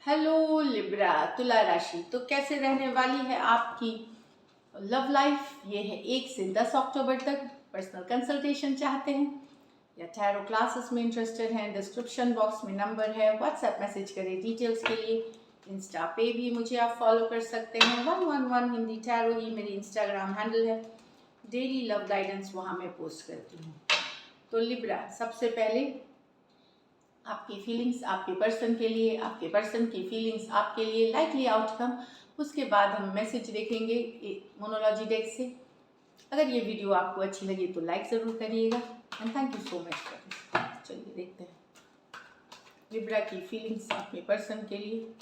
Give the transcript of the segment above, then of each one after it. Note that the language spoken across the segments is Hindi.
हेलो लिब्रा तुला राशि। तो कैसे रहने वाली है आपकी लव लाइफ? ये है 1 से 10 अक्टूबर तक। पर्सनल कंसल्टेशन चाहते हैं या टैरो क्लासेस में इंटरेस्टेड हैं? डिस्क्रिप्शन बॉक्स में नंबर है, व्हाट्सएप मैसेज करें डिटेल्स के लिए। इंस्टा पे भी मुझे आप फॉलो कर सकते हैं, 111 हिंदी टैरो ही मेरी इंस्टाग्राम हैंडल है। डेली लव गाइडेंस वहाँ मैं पोस्ट करती हूँ। तो लिब्रा, सबसे पहले आपकी फीलिंग्स आपके पर्सन के लिए, आपके पर्सन की फीलिंग्स आपके लिए, लाइकली आउटकम। उसके बाद हम मैसेज देखेंगे मोनोलॉजी डेक से। अगर ये वीडियो आपको अच्छी लगी तो लाइक ज़रूर करिएगा and thank you so much for this. चलिए देखते हैं लिब्रा की फीलिंग्स आपके पर्सन के लिए।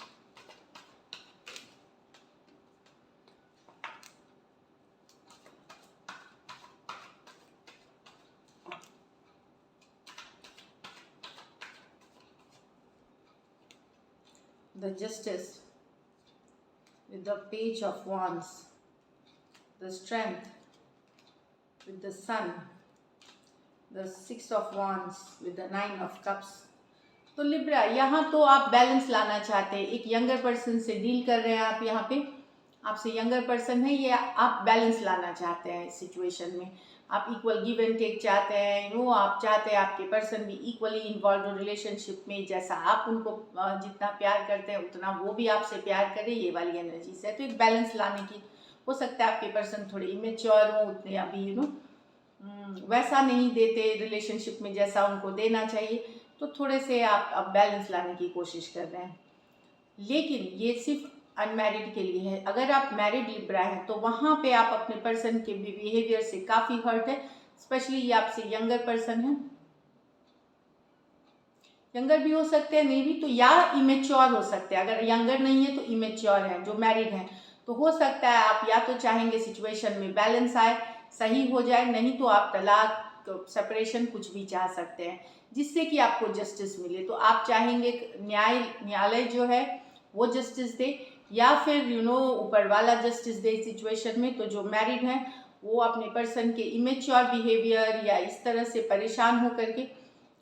The Justice with the Page of Wands, the Strength with the Sun, the Six of Wands with the Nine of Cups। तो लिब्रा, यहाँ तो आप बैलेंस लाना चाहते हैं। एक यंगर पर्सन से डील कर रहे हैं आप, यहाँ पे आपसे यंगर पर्सन है, ये आप बैलेंस लाना चाहते हैं इस सिचुएशन में। आप इक्वल गिव एंड टेक चाहते हैं, आप चाहते हैं आपके पर्सन भी इक्वली इन्वॉल्व रिलेशनशिप में। जैसा आप उनको जितना प्यार करते हैं उतना वो भी आपसे प्यार करे, ये वाली एनर्जी से। तो एक बैलेंस लाने की, हो सकता है आपके पर्सन थोड़े इमेच्योर हो, उतने अभी वैसा नहीं देते रिलेशनशिप में जैसा उनको देना चाहिए। तो थोड़े से आप अब बैलेंस लाने की कोशिश कर रहे हैं, लेकिन ये सिर्फ अनमैरिड के लिए है। अगर आप मैरिड लिब्रा हैं तो वहाँ पे आप अपने पर्सन के बिहेवियर से काफ़ी हर्ट है। स्पेशली ये आपसे यंगर पर्सन है, यंगर भी हो सकते हैं, नहीं भी तो, या इमेच्योर हो सकते हैं। अगर यंगर नहीं है तो इमेच्योर है, जो मैरिड हैं। तो हो सकता है आप या तो चाहेंगे सिचुएशन में बैलेंस आए, सही हो जाए, नहीं तो आप तलाक, सेपरेशन, कुछ भी चाह सकते हैं जिससे कि आपको जस्टिस मिले। तो आप चाहेंगे न्यायालय जो है वो जस्टिस दे, या फिर ऊपर वाला जस्टिस दे सिचुएशन में। तो जो मैरिड हैं वो अपने पर्सन के इमेच्योर बिहेवियर या इस तरह से परेशान होकर के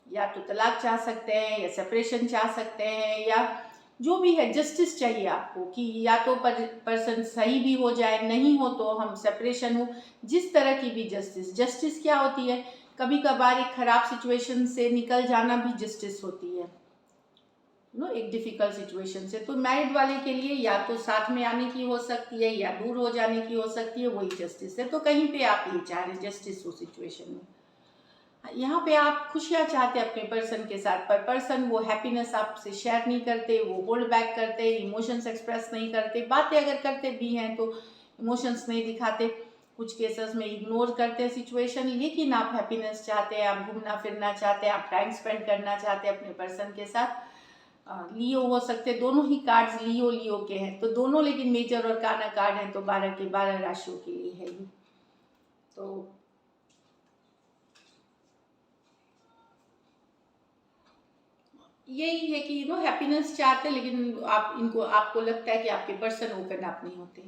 या तो तलाक चाह सकते हैं या सेपरेशन चाह सकते हैं, या जो भी है जस्टिस चाहिए आपको कि या तो पर्सन सही भी हो जाए, नहीं हो तो हम सेपरेशन हो। जिस तरह की भी जस्टिस क्या होती है, कभी कभार एक खराब सिचुएशन से निकल जाना भी जस्टिस होती है, एक डिफिकल्ट सिचुएशन से। तो मैरिड वाले के लिए या तो साथ में आने की हो सकती है या दूर हो जाने की हो सकती है, वही जस्टिस है। तो कहीं पे आप ये चाह रहे हैं जस्टिस हो सिचुएशन में। यहाँ पे आप खुशियाँ चाहते हैं अपने पर्सन के साथ, पर पर्सन वो हैप्पीनेस आपसे शेयर नहीं करते, वो होल्ड बैक करते, इमोशंस एक्सप्रेस नहीं करते। बातें अगर करते भी हैं तो इमोशंस नहीं दिखाते, कुछ केसेस में इग्नोर करते हैं सिचुएशन। लेकिन आप हैप्पीनेस चाहते हैं, आप घूमना फिरना चाहते हैं, आप टाइम स्पेंड करना चाहते हैं अपने पर्सन के साथ। लियो हो सकते, दोनों ही कार्ड्स लियो के हैं, तो दोनों लेकिन मेजर और काना कार्ड हैं, तो 12 के 12 राशियों के लिए है ये। तो यही है कि हैप्पीनेस चाहते हैं, लेकिन आपको लगता है कि आपके पर्सन ओपन अप नहीं होते।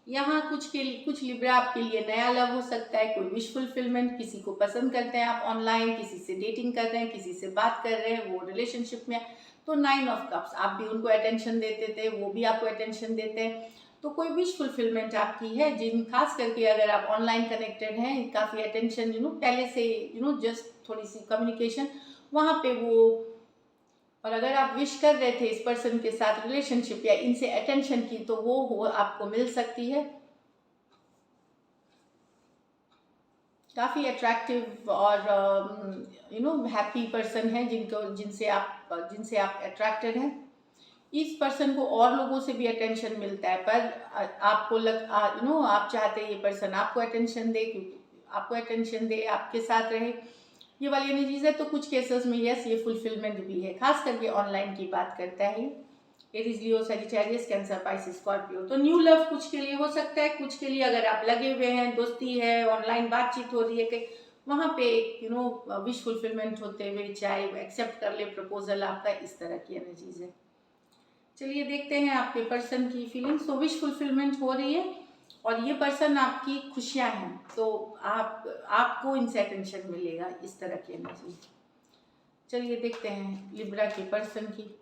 यहाँ कुछ लिब्रा आपके लिए नया लव हो सकता है, कोई विश फुलफिलमेंट, किसी को पसंद करते हैं आप ऑनलाइन, किसी से डेटिंग कर रहे हैं, किसी से बात कर रहे हैं, वो रिलेशनशिप में। तो 9 ऑफ कप्स, आप भी उनको अटेंशन देते थे, वो भी आपको अटेंशन देते हैं। तो कोई विश फुलफिलमेंट आपकी है, जिन खास करके अगर आप ऑनलाइन कनेक्टेड हैं, काफ़ी अटेंशन पहले से जस्ट थोड़ी सी कम्युनिकेशन वहाँ पे वो। और अगर आप विश कर रहे थे इस पर्सन के साथ रिलेशनशिप या इनसे अटेंशन की, तो वो आपको मिल सकती है। काफ़ी अट्रैक्टिव और हैप्पी पर्सन है जिनसे आप अट्रैक्टेड हैं। इस पर्सन को और लोगों से भी अटेंशन मिलता है, पर आपको आप चाहते हैं ये पर्सन आपको अटेंशन दे, क्योंकि आपको अटेंशन दे, आपके साथ रहे, ये वाली एनर्जीज है। तो कुछ केसेस में यस, ये फुलफिलमेंट भी है, खास करके ऑनलाइन की बात करता है। एरीज, लियो, सैजिटेरियस, कैंसर, पाइसिस, स्कॉर्पियो। तो न्यू लव कुछ के लिए हो सकता है, कुछ के लिए अगर आप लगे हुए हैं, दोस्ती है, ऑनलाइन बातचीत हो रही है कि वहाँ पे विश फुलफिलमेंट होते हुए, चाहे वो एक्सेप्ट कर ले प्रपोजल आपका, इस तरह की एनर्जीज है। चलिए देखते हैं आपके पर्सन की फीलिंग्स। तो विश फुलफिलमेंट हो रही है और ये पर्सन आपकी खुशियाँ हैं, तो आपको इनसे अटेंशन मिलेगा, इस तरह की एनर्जी। चलिए देखते हैं लिब्रा के पर्सन की।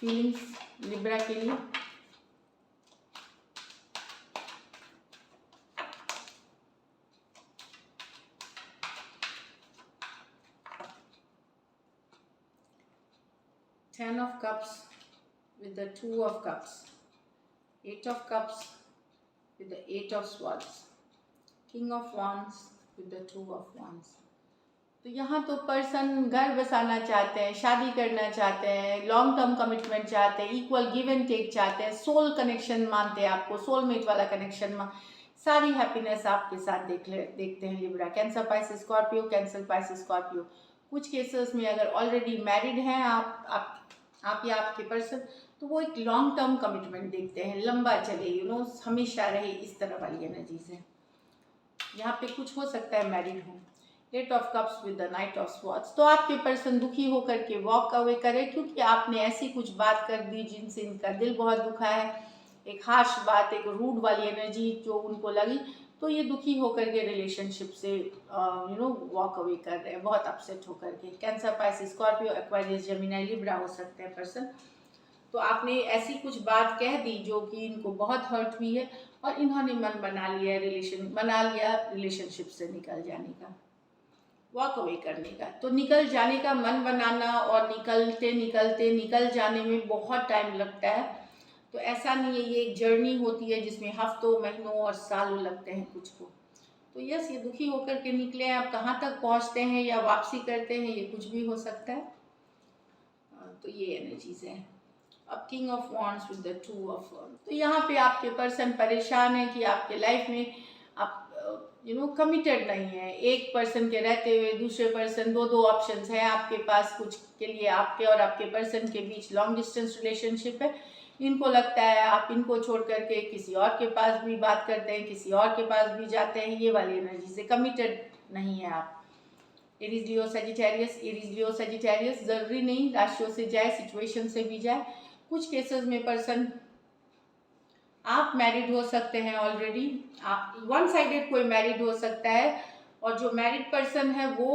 फीलिंग्स लिब्रा के लिए। Ten of Cups with the Two of Cups, Eight of Cups with the Eight of Swords, King of Wands with the Two of Wands। तो यहाँ तो पर्सन घर बसाना चाहते हैं, शादी करना चाहते हैं, लॉन्ग टर्म कमिटमेंट चाहते हैं, इक्वल गिव एंड टेक चाहते हैं, सोल कनेक्शन मानते हैं आपको, सोलमेट वाला कनेक्शन सारी हैप्पीनेस आपके साथ देखते हैं Libra. Cancer Pisces Scorpio, cancer Pisces Scorpio. कुछ केसेस में अगर ऑलरेडी मैरिड हैं आप या आपके पर्सन, तो वो एक लॉन्ग टर्म कमिटमेंट देखते हैं, लंबा चले, हमेशा रहे, इस तरह वाली एनर्जीज है। यहाँ पे कुछ हो सकता है मैरिड हो। Eight of cups with the knight of swords. तो आपके पर्सन दुखी होकर के वॉक अवे करे, क्योंकि आपने ऐसी कुछ बात कर दी जिनसे इनका दिल बहुत दुखा है, एक हार्श बात, एक रूड वाली एनर्जी जो उनको लगी, तो ये दुखी होकर के रिलेशनशिप से वॉक अवे कर रहे हैं, बहुत अपसेट होकर के। Cancer Pisces Scorpio Aquarius Gemini Libra हो सकते हैं पर्सन। तो आपने ऐसी कुछ बात कह दी जो कि इनको बहुत हर्ट हुई है, और इन्होंने मन बना लिया रिलेशनशिप से निकल जाने का, वॉक अवे करने का। तो निकल जाने का मन बनाना और निकल जाने में बहुत टाइम लगता है। तो ऐसा नहीं है, ये एक जर्नी होती है जिसमें हफ्तों, महीनों और सालों लगते हैं कुछ को। तो यस, ये दुखी होकर के निकले हैं। आप कहाँ तक पहुँचते हैं या वापसी करते हैं, ये कुछ भी हो सकता है। तो ये एनर्जीज है। अब king of wands with the two of wands. तो यहाँ पे आपके पर्सन परेशान है कि आपके लाइफ में आप कमिटेड नहीं है। एक पर्सन के रहते हुए दूसरे पर्सन, दो ऑप्शंस हैं आपके पास कुछ के लिए। आपके और आपके पर्सन के बीच लॉन्ग डिस्टेंस रिलेशनशिप है। इनको लगता है आप इनको छोड़ करके किसी और के पास भी बात करते हैं, किसी और के पास भी जाते हैं, ये वाली एनर्जी से कमिटेड नहीं है आप। एरीज लियो सजिटेरियस, जरूरी नहीं राशियों से जाए, सिचुएशन से भी जाए। कुछ केसेस में पर्सन आप मैरिड हो सकते हैं ऑलरेडी, वन साइडेड कोई मैरिड हो सकता है, और जो मैरिड पर्सन है वो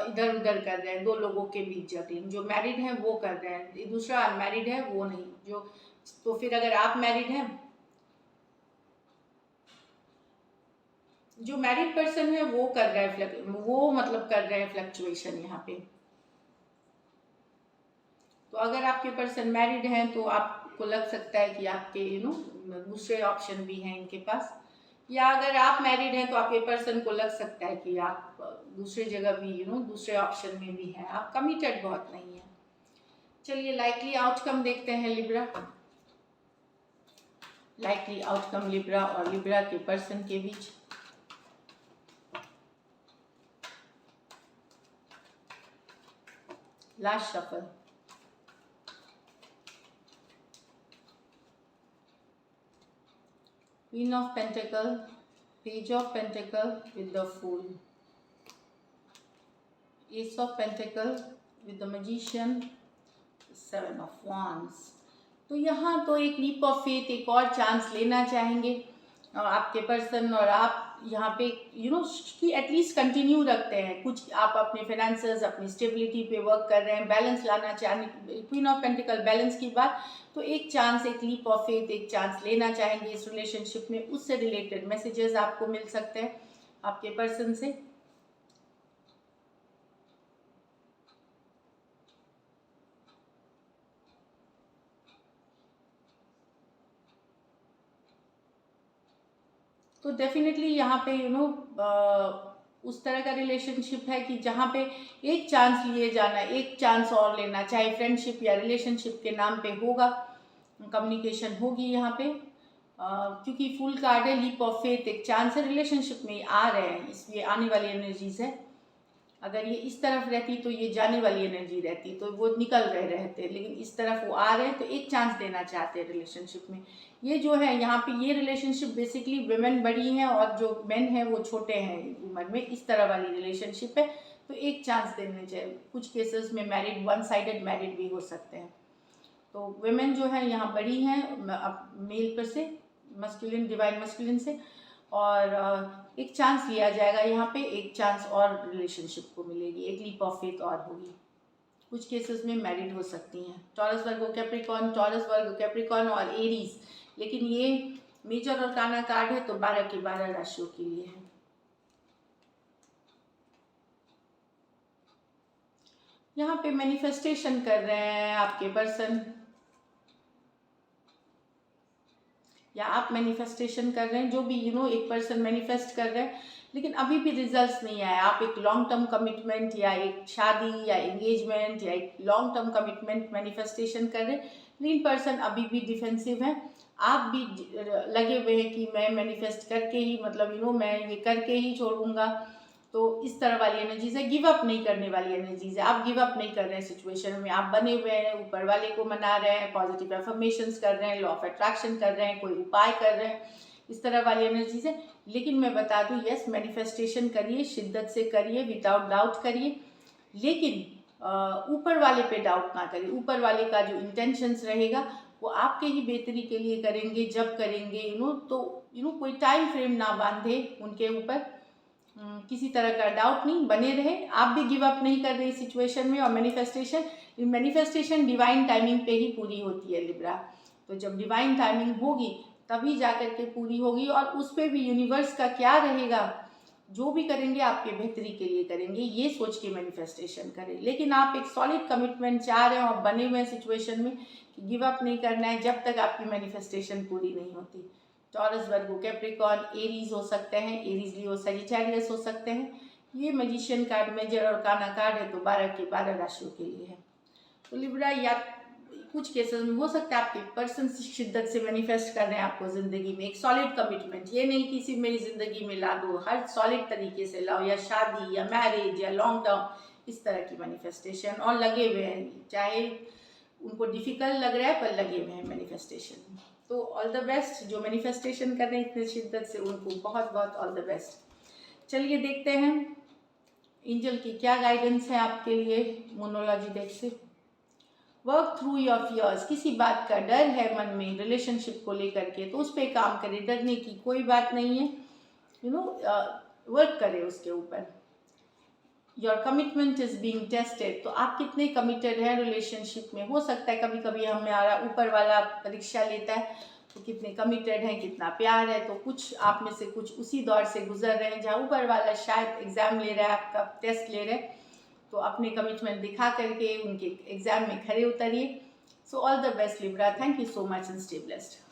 इधर उधर कर रहे हैं, दो लोगों के बीच जटिल। जो मैरिड है वो कर रहे हैं, दूसरा अनमैरिड है वो नहीं। तो फिर अगर आप मैरिड हैं, जो मैरिड पर्सन है वो कर रहा है कर रहे हैं फ्लक्चुएशन यहाँ पे। तो अगर आपके पर्सन मैरिड हैं तो आपको लग सकता है कि आपके दूसरे ऑप्शन भी हैं इनके पास, या अगर आप मैरिड हैं तो आपके पर्सन को लग सकता है कि आप दूसरे जगह भी दूसरे ऑप्शन में भी हैं, आप कमिटेड बहुत नहीं है। चलिए लाइकली आउटकम देखते हैं लिब्रा। लाइकली आउटकम लिब्रा और लिब्रा के पर्सन के बीच। Last shuffle. Queen of Pentacle, Page of Pentacle with the Fool, Ace of Pentacle with the Magician, Seven of Wands। तो यहाँ तो एक लीप ऑफ फेथ, एक और चांस लेना चाहेंगे आपके पर्सन, और आप यहाँ पे कि एटलीस्ट कंटिन्यू रखते हैं कुछ। आप अपने फाइनेंसेस, अपनी स्टेबिलिटी पे वर्क कर रहे हैं, बैलेंस लाना चाहेंगे। क्वीन ऑफ पेंटिकल बैलेंस की बात, तो एक चांस, एक लीप ऑफ फेथ, एक चांस लेना चाहेंगे इस रिलेशनशिप में। उससे रिलेटेड मैसेजेस आपको मिल सकते हैं आपके पर्सन से। तो डेफिनेटली यहाँ पे उस तरह का रिलेशनशिप है कि जहाँ पे एक चांस लिए जाना, एक चांस और लेना, चाहे फ्रेंडशिप या रिलेशनशिप के नाम पे होगा, कम्युनिकेशन होगी यहाँ पे। क्योंकि फुल कार्ड है, लीप ऑफ फेथ, एक चांस है, रिलेशनशिप में आ रहे हैं, इसलिए आने वाली एनर्जीज है। अगर ये इस तरफ रहती तो ये जाने वाली एनर्जी रहती, तो वो निकल रहे रहते, लेकिन इस तरफ वो आ रहे हैं तो एक चांस देना चाहते हैं रिलेशनशिप में। ये जो है यहाँ पे ये रिलेशनशिप बेसिकली वुमेन बड़ी हैं और जो मेन है वो छोटे हैं उम्र में, इस तरह वाली रिलेशनशिप है। तो एक चांस देने चाहिए। कुछ केसेस में मैरिड, वन साइडेड मैरिड भी हो सकते हैं। तो वुमेन जो है यहाँ बड़ी हैं मेल पर से, मस्कुलिन, डिवाइन मस्कुलिन से, और एक चांस लिया जाएगा यहाँ पे, एक चांस और रिलेशनशिप को मिलेगी, एक लीप ऑफ फेथ और होगी। कुछ केसेस में मैरिड हो सकती हैं। Taurus Virgo Capricorn, Taurus Virgo Capricorn और एरीज, लेकिन ये मेजर और काना कार्ड है तो 12 के 12 राशियों के लिए है। यहाँ पे मैनिफेस्टेशन कर रहे हैं आपके पर्सन, या आप मैनिफेस्टेशन कर रहे हैं, जो भी एक पर्सन मैनिफेस्ट कर रहे हैं, लेकिन अभी भी रिजल्ट्स नहीं आया। आप एक लॉन्ग टर्म कमिटमेंट या एक शादी या एंगेजमेंट या एक लॉन्ग टर्म कमिटमेंट मैनिफेस्टेशन कर रहे हैं, लेकिन पर्सन अभी भी डिफेंसिव है। आप भी लगे हुए हैं कि मैं मैनिफेस्ट करके ही, मतलब मैं ये करके ही छोड़ूंगा। तो इस तरह वाली एनर्जीज है, गिव अप नहीं करने वाली एनर्जीज है। आप गिव अप नहीं कर रहे हैं सिचुएशन में, आप बने हुए हैं, ऊपर वाले को मना रहे हैं, पॉजिटिव एफर्मेशंस कर रहे हैं, लॉ ऑफ अट्रैक्शन कर रहे हैं, कोई उपाय कर रहे हैं, इस तरह वाली एनर्जीज है। लेकिन मैं बता दूं, यस मैनिफेस्टेशन करिए, शिद्दत से करिए, विदाउट डाउट करिए, लेकिन ऊपर वाले पे डाउट ना करिए। ऊपर वाले का जो इंटेंशंस रहेगा वो आपके ही बेहतरी के लिए करेंगे। जब करेंगे तो कोई टाइम फ्रेम ना बांधे उनके ऊपर, किसी तरह का डाउट नहीं, बने रहे। आप भी गिव अप नहीं कर रहे सिचुएशन में। और मैनिफेस्टेशन डिवाइन टाइमिंग पे ही पूरी होती है लिब्रा। तो जब डिवाइन टाइमिंग होगी तभी जाकर के पूरी होगी, और उस पर भी यूनिवर्स का क्या रहेगा, जो भी करेंगे आपके बेहतरी के लिए करेंगे, ये सोच के मैनिफेस्टेशन करें। लेकिन आप एक सॉलिड कमिटमेंट चाह रहे हो और बने हुए सिचुएशन में कि गिव अप नहीं करना है जब तक आपकी मैनिफेस्टेशन पूरी नहीं होती। टॉरस वर्गो कैप्रिकॉर्न एरीज हो सकते हैं, एरीज लियो सजिटेरियस हो सकते हैं। ये मैजिशियन कार्ड मेजर और काना कार्ड है तो 12 के 12 राशियों के लिए है। तो लिब्रा, या कुछ केसेस में हो सकता है आपके पर्सन शिद्दत से मैनिफेस्ट कर रहे हैं आपको ज़िंदगी में एक सॉलिड कमिटमेंट। ये नहीं कि सिर्फ मेरी ज़िंदगी में ला दो, हर सॉलिड तरीके से लाओ, या शादी या मैरिज या लॉन्ग टर्म, इस तरह की मैनिफेस्टेशन। और लगे हुए हैं, चाहे उनको डिफिकल्ट लग रहा है पर लगे हुए हैं मैनिफेस्टेशन में। तो ऑल द बेस्ट, जो मैनिफेस्टेशन कर रहे हैं इतने शिद्दत से, उनको बहुत बहुत ऑल द बेस्ट। चलिए देखते हैं एंजल की क्या गाइडेंस है आपके लिए मोनोलॉजी डेक से। वर्क थ्रू योर फियर्स, किसी बात का डर है मन में रिलेशनशिप को लेकर के, तो उस पर काम करें। डरने की कोई बात नहीं है, वर्क करें उसके ऊपर। Your commitment is being tested, तो आप कितने कमिटेड हैं रिलेशनशिप में। हो सकता है कभी कभी हमारा ऊपर वाला परीक्षा लेता है, तो कितने कमिटेड हैं, कितना प्यार है। तो कुछ आप में से कुछ उसी दौर से गुजर रहे हैं जहाँ ऊपर वाला शायद एग्जाम ले रहा है, आपका टेस्ट ले रहे हैं। तो अपने कमिटमेंट दिखा करके उनके एग्जाम में खड़े उतरिए। So all the best Libra, thank you so much and stay blessed.